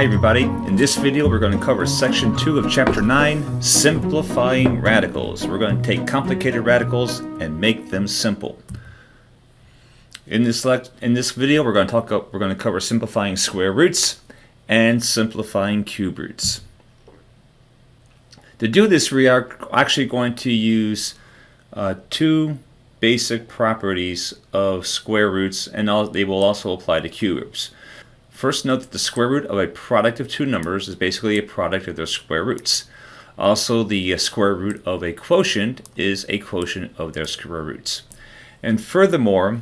Hi everybody, in this video we're going to cover section 2 of chapter 9, simplifying radicals. We're going to take complicated radicals and make them simple. In this video we're going to cover simplifying square roots and simplifying cube roots. To do this we are actually going to use two basic properties of square roots, and they will also apply to cubes. First, note that the square root of a product of two numbers is basically a product of their square roots. Also, the square root of a quotient is a quotient of their square roots. And furthermore,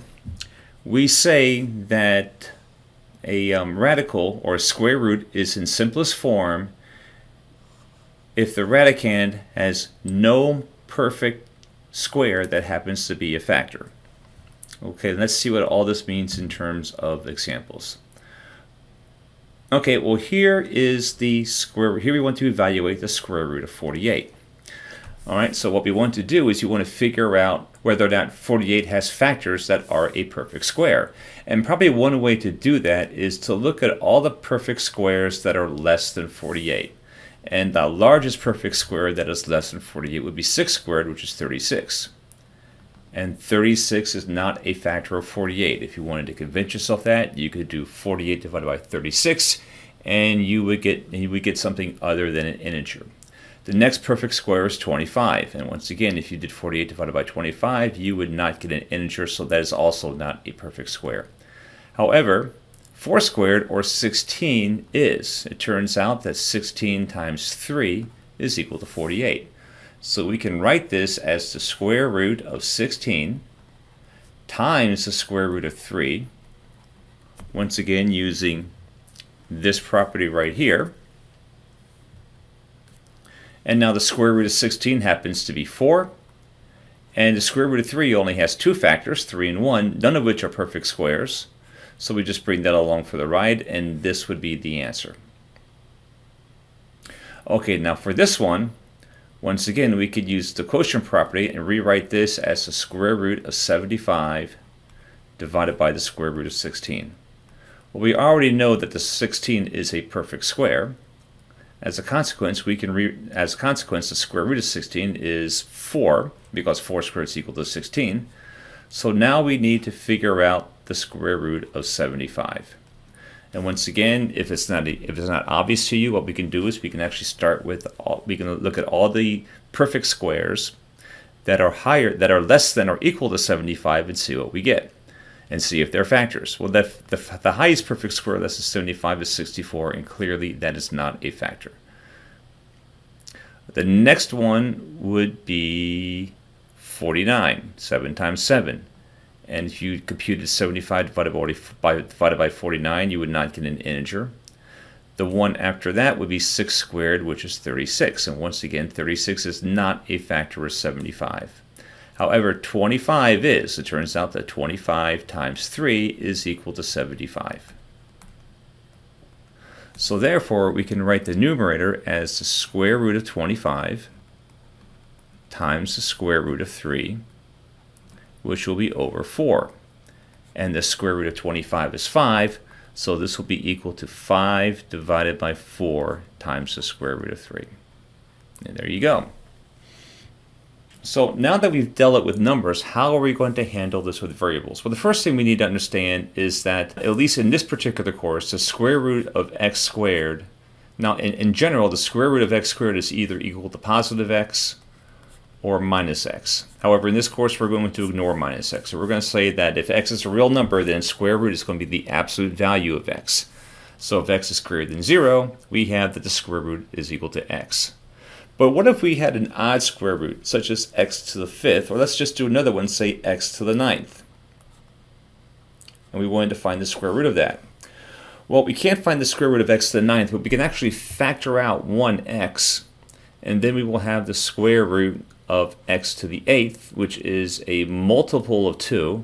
we say that a radical or a square root is in simplest form if the radicand has no perfect square that happens to be a factor. Okay, let's see what all this means in terms of examples. Okay, well here is the square root. Here we want to evaluate the square root of 48. Alright, so what we want to do is you want to figure out whether or not 48 has factors that are a perfect square. And probably one way to do that is to look at all the perfect squares that are less than 48. And the largest perfect square that is less than 48 would be 6 squared, which is 36. And 36 is not a factor of 48. If you wanted to convince yourself that, you could do 48 divided by 36, and you would get something other than an integer. The next perfect square is 25, and once again, if you did 48 divided by 25, you would not get an integer, so that is also not a perfect square. However, 4 squared, or 16, is. It turns out that 16 times 3 is equal to 48. So we can write this as the square root of 16 times the square root of 3, once again using this property right here. And now the square root of 16 happens to be 4, and the square root of 3 only has two factors, 3 and 1, none of which are perfect squares. So we just bring that along for the ride, and this would be the answer. Okay, now for this one, once again, we could use the quotient property and rewrite this as the square root of 75 divided by the square root of 16. Well, we already know that the 16 is a perfect square. As a consequence, the square root of 16 is 4, because 4 squared is equal to 16. So now we need to figure out the square root of 75. And once again, if it's not obvious to you, what we can do is we can actually start with we can look at all the perfect squares that are less than or equal to 75 and see what we get, and see if they're factors. Well, the highest perfect square less than 75 is 64, and clearly that is not a factor. The next one would be 49, 7 times 7. And if you computed 75 divided by 49, you would not get an integer. The one after that would be 6 squared, which is 36. And once again, 36 is not a factor of 75. However, 25 is. It turns out that 25 times 3 is equal to 75. So therefore, we can write the numerator as the square root of 25 times the square root of 3, which will be over 4. And the square root of 25 is 5, so this will be equal to 5 divided by 4 times the square root of 3. And there you go. So now that we've dealt it with numbers, how are we going to handle this with variables? Well, the first thing we need to understand is that, at least in this particular course, the square root of x squared, now in general, the square root of x squared is either equal to positive x or minus x. However, in this course, we're going to ignore minus x. So we're going to say that if x is a real number, then square root is going to be the absolute value of x. So if x is greater than 0, we have that the square root is equal to x. But what if we had an odd square root, such as x to the 5th, or let's just do another one, say x to the 9th. And we wanted to find the square root of that. Well, we can't find the square root of x to the 9th, but we can actually factor out 1x, and then we will have the square root of x to the 8th, which is a multiple of 2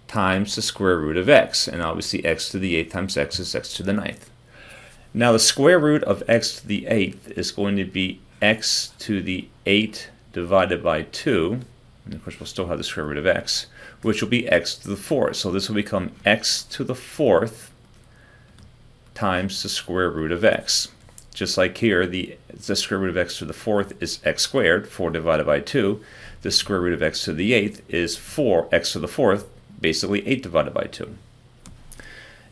times the square root of x. And obviously x to the 8th times x is x to the 9th. Now the square root of x to the 8th is going to be x to the 8 divided by 2. And of course we'll still have the square root of x, which will be x to the 4th. So this will become x to the 4th times the square root of x. Just like here, the square root of x to the fourth is x squared, 4 divided by 2. The square root of x to the eighth is 4x to the fourth, basically 8 divided by 2.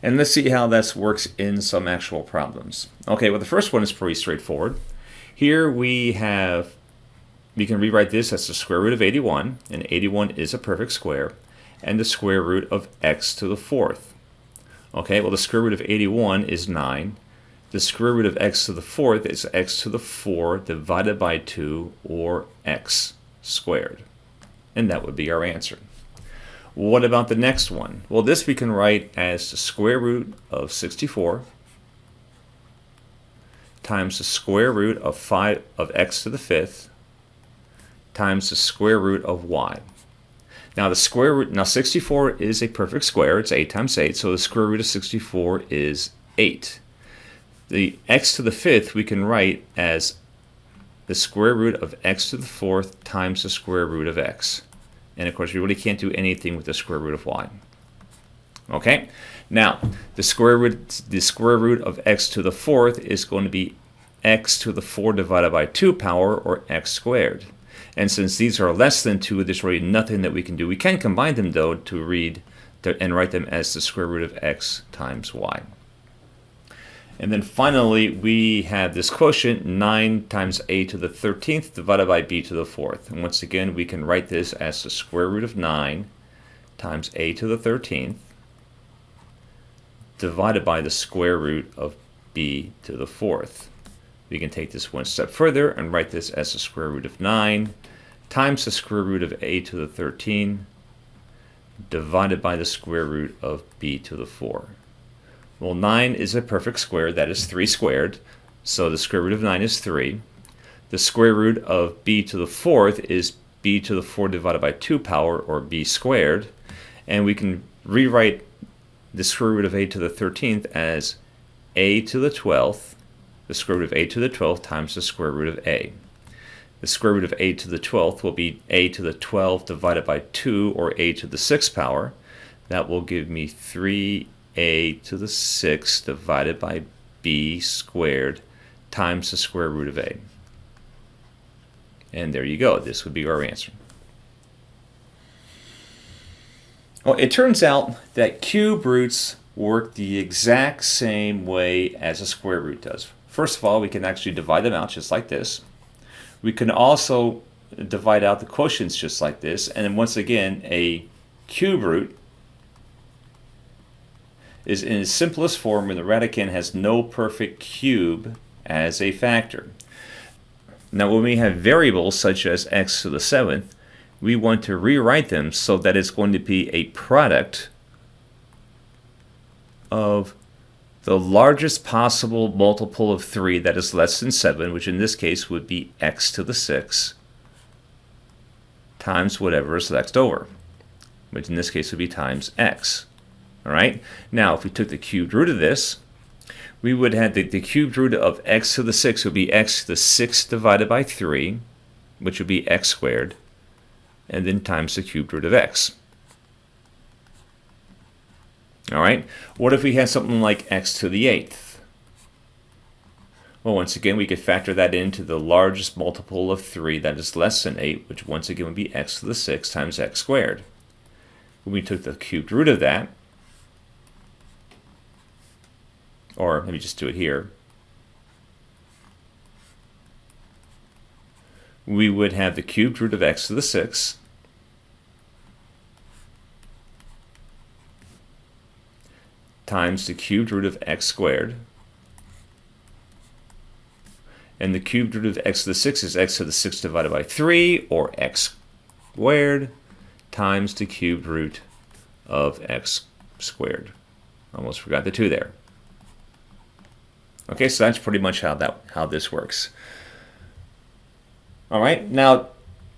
And let's see how this works in some actual problems. Okay, well the first one is pretty straightforward. Here we can rewrite this as the square root of 81, and 81 is a perfect square, and the square root of x to the fourth. Okay, well the square root of 81 is 9. The square root of x to the fourth is x to the 4 divided by 2, or x squared. And that would be our answer. What about the next one? Well, this we can write as the square root of 64 times the square root of x to the fifth times the square root of y. Now 64 is a perfect square. It's 8 times 8, so the square root of 64 is 8. The x to the fifth we can write as the square root of x to the fourth times the square root of x. And of course, we really can't do anything with the square root of y. Okay? Now, the square root of x to the fourth is going to be x to the 4 divided by 2 power, or x squared. And since these are less than 2, there's really nothing that we can do. We can combine them, though, and write them as the square root of x times y. And then finally, we have this quotient, 9 times a to the 13th divided by b to the 4th. And once again, we can write this as the square root of 9 times a to the 13th divided by the square root of b to the 4th. We can take this one step further and write this as the square root of 9 times the square root of a to the 13 divided by the square root of b to the 4. Well, 9 is a perfect square. That is 3 squared. So the square root of 9 is 3. The square root of b to the 4th is b to the 4 divided by 2 power, or b squared. And we can rewrite the square root of a to the 13th as a to the 12th, the square root of a to the 12th times the square root of a. The square root of a to the 12th will be a to the 12 divided by 2, or a to the 6th power. That will give me 3a to the 6th divided by b squared times the square root of a. And there you go. This would be our answer. Well, it turns out that cube roots work the exact same way as a square root does. First of all, we can actually divide them out just like this. We can also divide out the quotients just like this. And then once again, a cube root is in its simplest form when the radicand has no perfect cube as a factor. Now when we have variables such as x to the 7th, we want to rewrite them so that it's going to be a product of the largest possible multiple of 3 that is less than 7, which in this case would be x to the 6, times whatever is left over, which in this case would be times x. All right. Now, if we took the cubed root of this, we would have the cubed root of x to the 6 would be x to the 6 divided by 3, which would be x squared, and then times the cubed root of x. All right. What if we had something like x to the 8th? Well, once again, we could factor that into the largest multiple of 3 that is less than 8, which once again would be x to the 6 times x squared. When we took the cubed root of that, or let me just do it here, we would have the cubed root of x to the 6 times the cubed root of x squared. And the cubed root of x to the 6 is x to the 6 divided by 3, or x squared, times the cubed root of x squared. Almost forgot the 2 there. Okay, so that's pretty much how this works. All right, now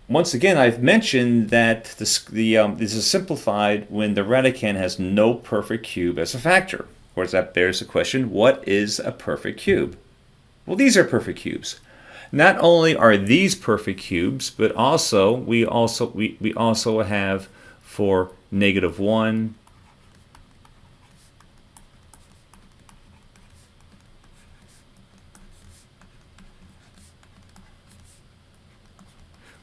once again, I've mentioned that this is simplified when the radicand has no perfect cube as a factor. Of course, that bears the question: what is a perfect cube? Well, these are perfect cubes. Not only are these perfect cubes, but also we also have for -1,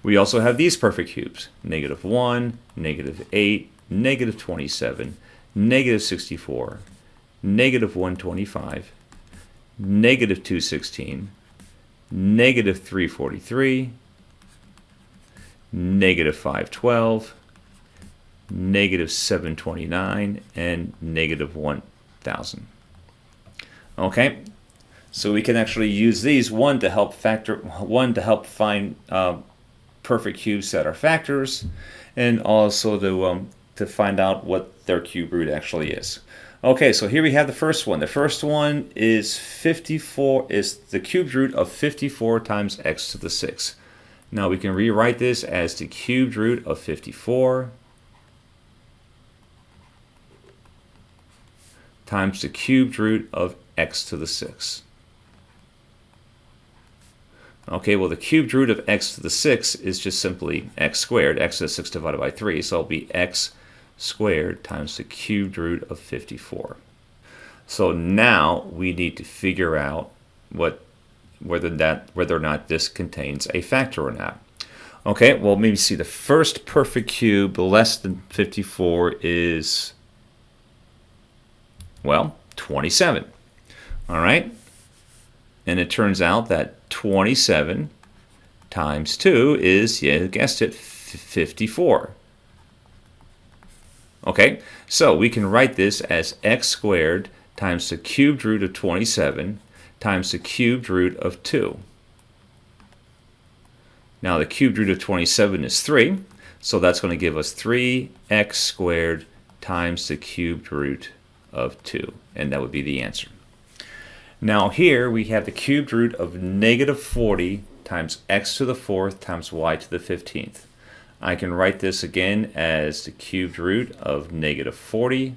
We also have these perfect cubes: -1, -8, -27, -64, -125, -216, -343, -512, -729, and -1000. Okay, so we can actually use these one to help find perfect cubes that are factors, and also to find out what their cube root actually is. Okay, so here we have the first one. The first one is 54, is the cube root of 54 times x to the 6. Now we can rewrite this as the cubed root of 54 times the cubed root of x to the 6. Okay, well, the cubed root of x to the 6 is just simply x squared, x to the 6 divided by 3, so it'll be x squared times the cubed root of 54. So now we need to figure out whether or not this contains a factor or not. Okay, well, maybe see the first perfect cube less than 54 is, well, 27. All right, and it turns out that 27 times 2 is, you guessed it, 54. Okay, so we can write this as x squared times the cubed root of 27 times the cubed root of 2. Now the cubed root of 27 is 3, so that's going to give us 3x squared times the cubed root of 2, and that would be the answer. Now here we have the cubed root of -40 times x to the 4th times y to the 15th. I can write this again as the cubed root of -40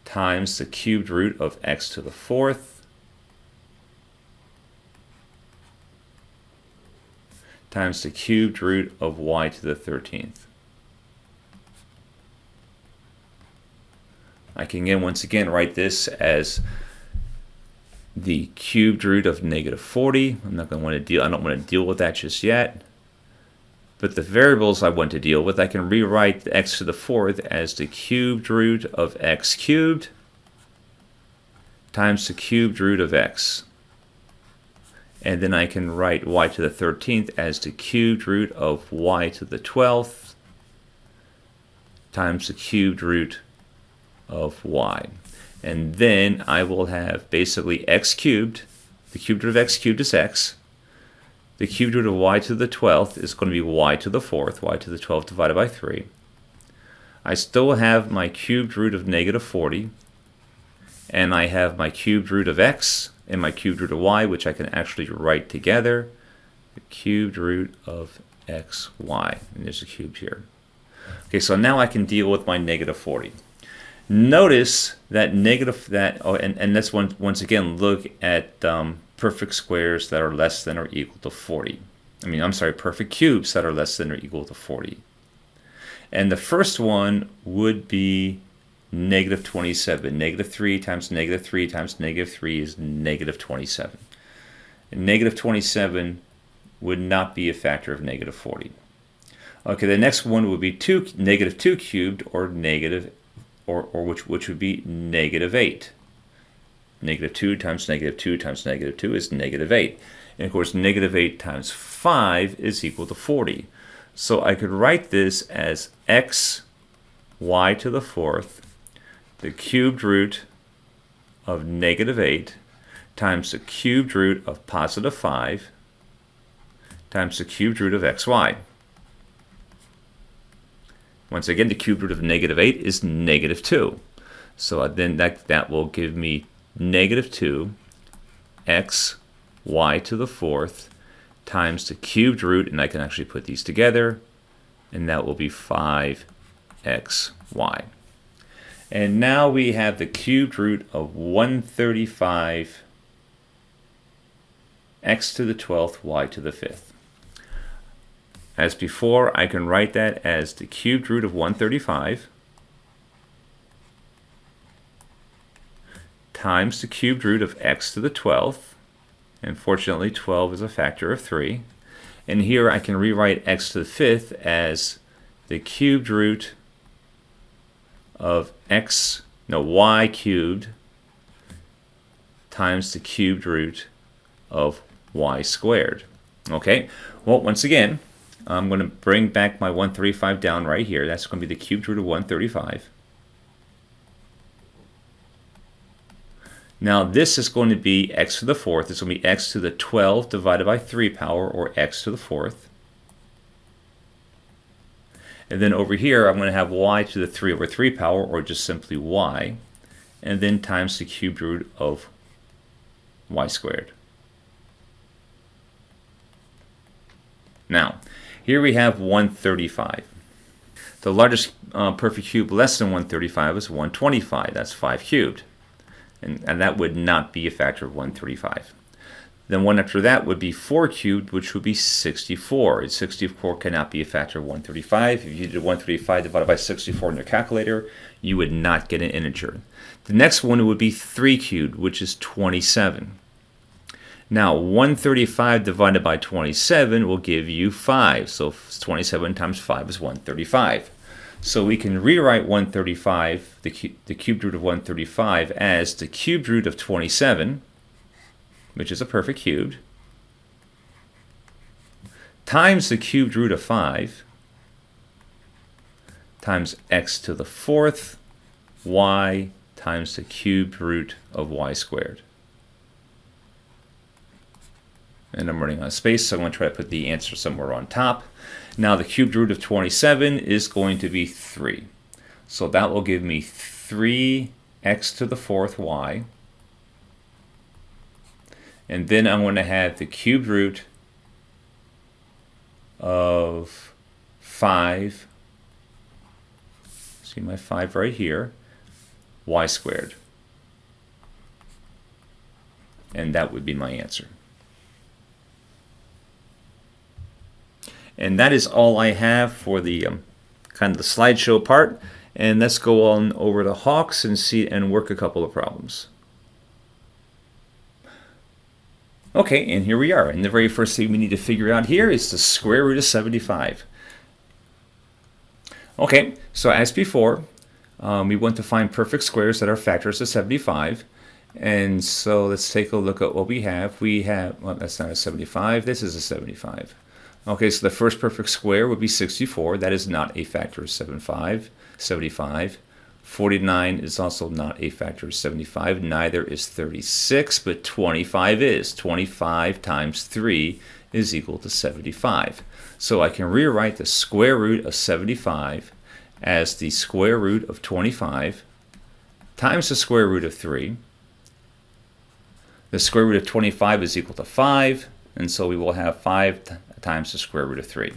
times the cubed root of x to the 4th times the cubed root of y to the 13th. I can once again write this as the cubed root of -40. I don't want to deal with that just yet. But the variables I want to deal with, I can rewrite the x to the 4th as the cubed root of x cubed times the cubed root of x. And then I can write y to the 13th as the cubed root of y to the 12th times the cubed root of y. And then I will have basically x cubed, the cubed root of x cubed is x. The cubed root of y to the 12th is going to be y to the 4th, y to the 12th divided by 3. I still have my cubed root of -40, and I have my cubed root of x and my cubed root of y, which I can actually write together. The cubed root of xy, and there's a cube here. Okay, so now I can deal with my -40. Notice that and let's once again look at perfect squares that are less than or equal to 40. Perfect cubes that are less than or equal to 40. And the first one would be -27. -3 times -3 times -3 is -27. And -27 would not be a factor of -40. Okay, the next one would be -2 cubed, or which would be -8. -2 times -2 times -2 is -8. And of course, -8 times 5 is equal to 40. So I could write this as x y to the 4th, the cubed root of -8 times the cubed root of +5 times the cubed root of xy. Once again, the cubed root of -8 is -2. So then that will give me -2 x y to the 4th times the cubed root, and I can actually put these together, and that will be 5xy. And now we have the cubed root of 135 x to the 12th y to the 5th. As before, I can write that as the cubed root of 135 times the cubed root of x to the 12th Unfortunately, 12 is a factor of 3. And here I can rewrite x to the 5th as the cubed root of y cubed times the cubed root of y squared. Okay, well, once again, I'm going to bring back my 135 down right here. That's going to be the cubed root of 135. Now this is going to be x to the 4th. It's going to be x to the 12 divided by 3 power, or x to the 4th. And then over here, I'm going to have y to the 3 over 3 power, or just simply y. And then times the cubed root of y squared. Now, here we have 135. The largest perfect cube less than 135 is 125. That's 5 cubed. And that would not be a factor of 135. Then one after that would be 4 cubed, which would be 64. And 64 cannot be a factor of 135. If you did 135 divided by 64 in your calculator, you would not get an integer. The next one would be 3 cubed, which is 27. Now, 135 divided by 27 will give you 5. So 27 times 5 is 135. So we can rewrite 135, the cubed root of 135, as the cubed root of 27, which is a perfect cubed, times the cubed root of 5, times x to the 4th, y times the cubed root of y squared. And I'm running out of space, so I'm going to try to put the answer somewhere on top. Now the cubed root of 27 is going to be 3. So that will give me 3x to the 4th y. And then I'm going to have the cubed root of 5, see my 5 right here, y squared. And that would be my answer. And that is all I have for the kind of the slideshow part. And let's go on over to Hawks and work a couple of problems. Okay, and here we are. And the very first thing we need to figure out here is the square root of 75. Okay, so as before, we want to find perfect squares that are factors of 75. And so let's take a look at what we have. Well, that's not a 75. This is a 75. Okay, so the first perfect square would be 64. That is not a factor of 75. 49 is also not a factor of 75. Neither is 36, but 25 is. 25 times 3 is equal to 75. So I can rewrite the square root of 75 as the square root of 25 times the square root of 3. The square root of 25 is equal to 5, and so we will have 5 times the square root of 3.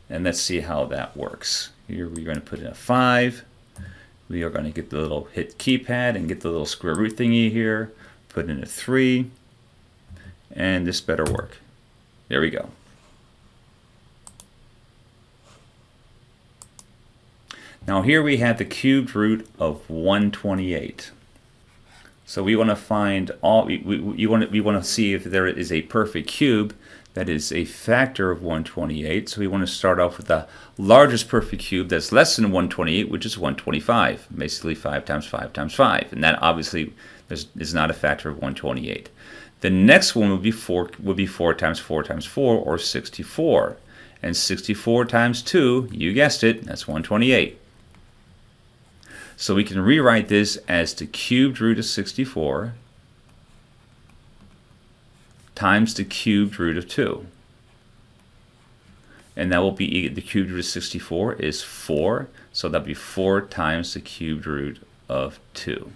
And let's see how that works. Here we're going to put in a 5. We are going to get the little hit keypad and get the little square root thingy here. Put in a 3. And this better work. There we go. Now here we have the cubed root of 128. So we want to find all, we want to see if there is a perfect cube that is a factor of 128. So we want to start off with the largest perfect cube that's less than 128, which is 125. Basically 5 times 5 times 5. And that obviously is not a factor of 128. The next one would be 4 times 4 times 4, or 64. And 64 times 2, you guessed it, that's 128. So we can rewrite this as the cubed root of 64 times the cubed root of 2. And that will be, the cubed root of 64 is 4, so that would be 4 times the cubed root of 2.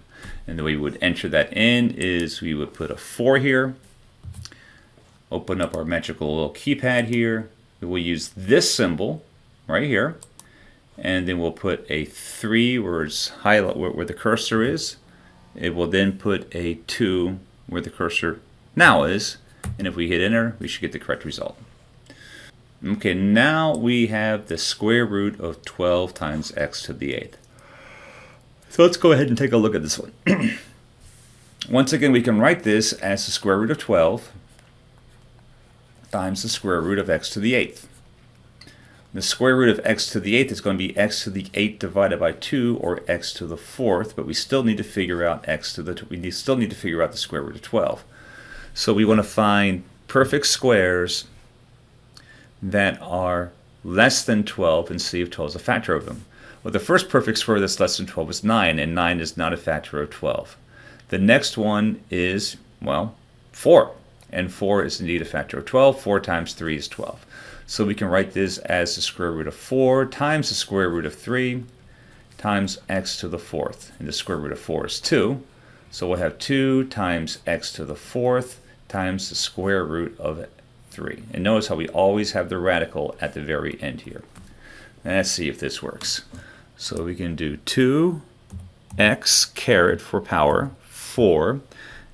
And the way we would enter that in is we would put a 4 here, open up our magical little keypad here, we will use this symbol right here, and then we'll put a 3 where it's where the cursor is. It will then put a 2 where the cursor now is, and if we hit enter, we should get the correct result. Okay, now we have the square root of 12 times x to the 8th. So let's go ahead and take a look at this one. Once again, we can write this as the square root of 12 times the square root of x to the 8th. The square root of x to the 8th is going to be x to the 8 divided by 2, or x to the 4th, but we still need to figure out still need to figure out the square root of 12. So we want to find perfect squares that are less than 12 and see if 12 is a factor of them. Well, the first perfect square that's less than 12 is 9, and 9 is not a factor of 12. The next one is, well, 4, and 4 is indeed a factor of 12. 4 times 3 is 12. So we can write this as the square root of 4 times the square root of 3 times x to the 4th. And the square root of 4 is 2. So we'll have 2 times x to the 4th times the square root of 3. And notice how we always have the radical at the very end here. And let's see if this works. So we can do 2x caret for power 4.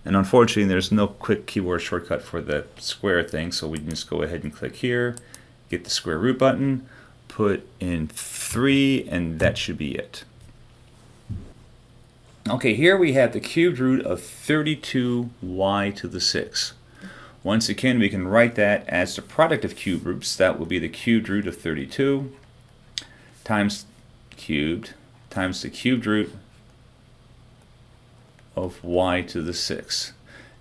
And unfortunately, there's no quick keyboard shortcut for the square thing, so we can just go ahead and click here, get the square root button, put in 3, and that should be it. Okay, here we have the cubed root of 32y to the 6. Once again, we can write that as the product of cube roots. That will be the cubed root of 32 times cubed times the cubed root of y to the 6.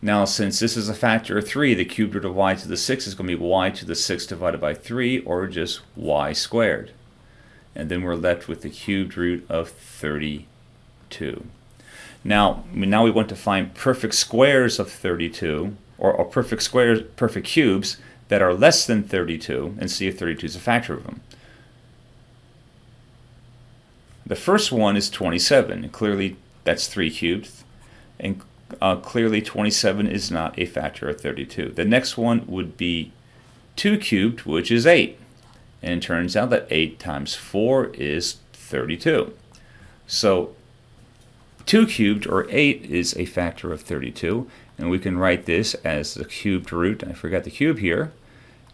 Now, since this is a factor of 3, the cubed root of y to the 6 is going to be y to the 6 divided by 3, or just y squared. And then we're left with the cubed root of 32. Now we want to find perfect squares of 32, or perfect squares, perfect cubes that are less than 32, and see if 32 is a factor of them. The first one is 27, and clearly that's 3 cubed. And clearly 27 is not a factor of 32. The next one would be 2 cubed, which is 8. And it turns out that 8 times 4 is 32. So 2 cubed, or 8, is a factor of 32. And we can write this as the cubed root, I forgot the cube here,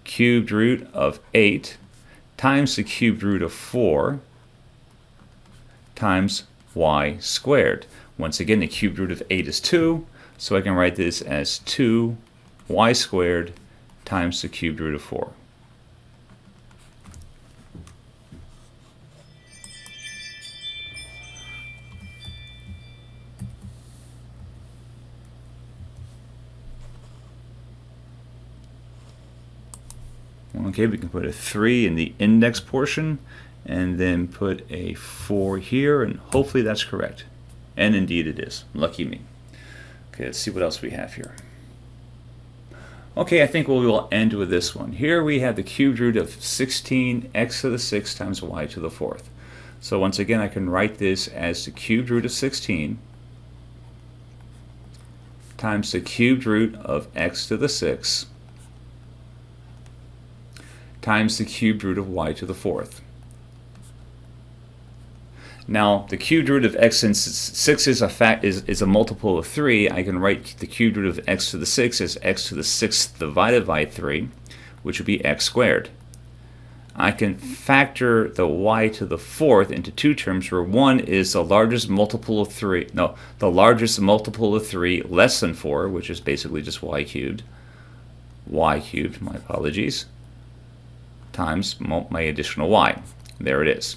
cubed root of 8 times the cubed root of 4 times y squared. Once again, the cubed root of 8 is 2, so I can write this as 2y squared times the cubed root of 4. Okay, we can put a 3 in the index portion, and then put a 4 here, and hopefully that's correct. And indeed it is. Lucky me. Okay, let's see what else we have here. Okay, I think we will end with this one. Here we have the cubed root of 16 x to the 6 times y to the 4th. So once again, I can write this as the cubed root of 16 times the cubed root of x to the 6 times the cubed root of y to the 4th. Now, the cubed root of x, since 6 is a multiple of 3, I can write the cubed root of x to the 6 as x to the 6th divided by 3, which would be x squared. I can factor the y to the 4th into two terms, where one is the largest multiple of 3, the largest multiple of 3 less than 4, which is basically just y cubed, my apologies, times my additional y. There it is.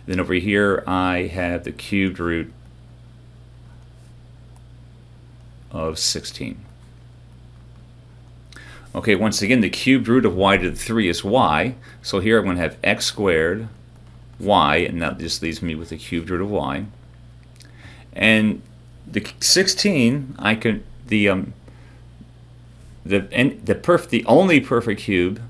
Then over here I have the cubed root of 16. Okay, once again, the cubed root of y to the 3 is y. So here I'm going to have x squared y, and that just leaves me with the cubed root of y. And the 16, I can the only perfect cube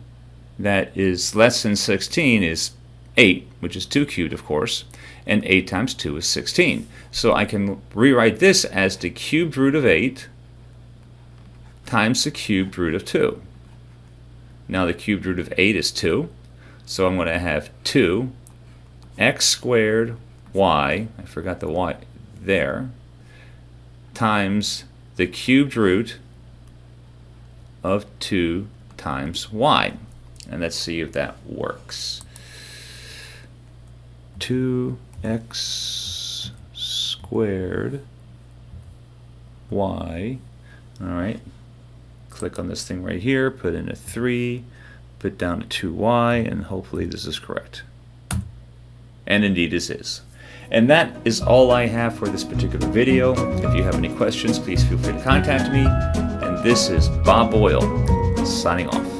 that is less than 16 is 8, which is 2 cubed, of course, and 8 times 2 is 16. So I can rewrite this as the cubed root of 8 times the cubed root of 2. Now the cubed root of 8 is 2, so I'm going to have 2 x squared y, I forgot the y there, times the cubed root of 2 times y. And let's see if that works. 2x squared y, all right, click on this thing right here, put in a 3, put down a 2y, and hopefully this is correct. And indeed this is. And that is all I have for this particular video. If you have any questions, please feel free to contact me. And this is Bob Boyle, signing off.